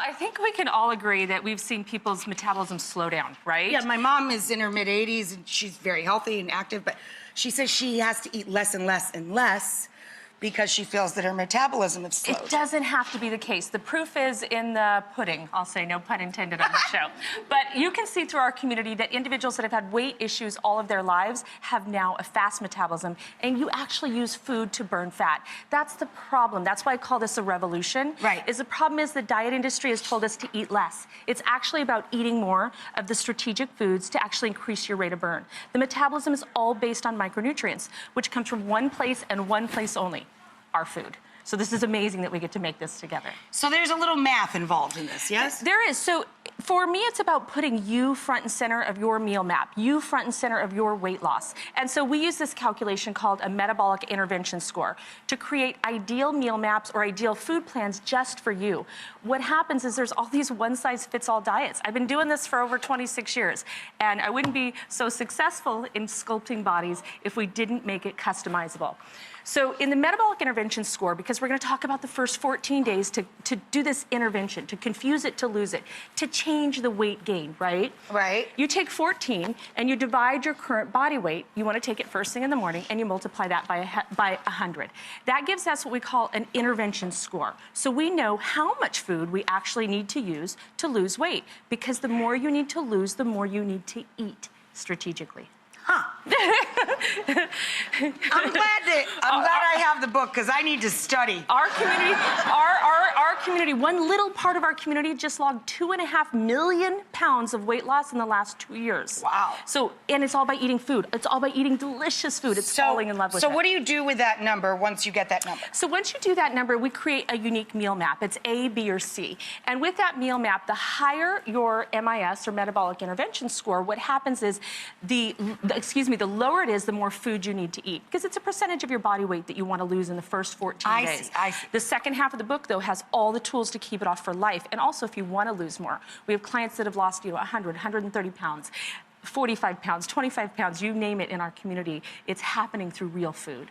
I think we can all agree that we've seen people's metabolism slow down, right? Yeah, my mom is in her mid-80s and she's very healthy and active, but she says she has to eat less and less and less because she feels that her metabolism is slowed. It doesn't have to be the case. The proof is in the pudding. I'll say no pun intended on the show. But you can see through our community that individuals that have had weight issues all of their lives have now a fast metabolism, and you actually use food to burn fat. That's the problem. That's why I call this a revolution. Right. Is the problem is the diet industry has told us to eat less. It's actually about eating more of the strategic foods to actually increase your rate of burn. The metabolism is all based on micronutrients, which comes from one place and one place only. Our food. So this is amazing that we get to make this together. So there's a little math involved in this, yes? There is. So for me, it's about putting you front and center of your meal map, you front and center of your weight loss. And so we use this calculation called a metabolic intervention score to create ideal meal maps or ideal food plans just for you. What happens is there's all these one-size-fits-all diets. I've been doing this for over 26 years, and I wouldn't be so successful in sculpting bodies if we didn't make it customizable. So in the metabolic intervention score, because we're going to talk about the first 14 days to do this intervention, to confuse it, to lose it, to change the weight gain, right? Right. You take 14 and you divide your current body weight. You want to take it first thing in the morning and you multiply that by 100. That gives us what we call an intervention score. So we know how much food we actually need to use to lose weight, because the more you need to lose, the more you need to eat strategically. Huh. I'm glad I have the book, because I need to study. Our community, our community, one little part of our community just logged 2.5 million pounds of weight loss in the last 2 years. Wow. So, and it's all by eating food. It's all by eating delicious food. It's falling in love with it. So what do you do with that number once you get that number? So once you do that number, we create a unique meal map. It's A, B, or C. And with that meal map, the higher your MIS or metabolic intervention score, what happens is the lower it is, the more food you need to eat, because it's a percentage of your body weight that you want to lose in the first 14 days. I see. The second half of the book, though, has all the tools to keep it off for life, and also if you want to lose more. We have clients that have lost 100, 130 pounds, 45 pounds, 25 pounds, you name it in our community. It's happening through real food.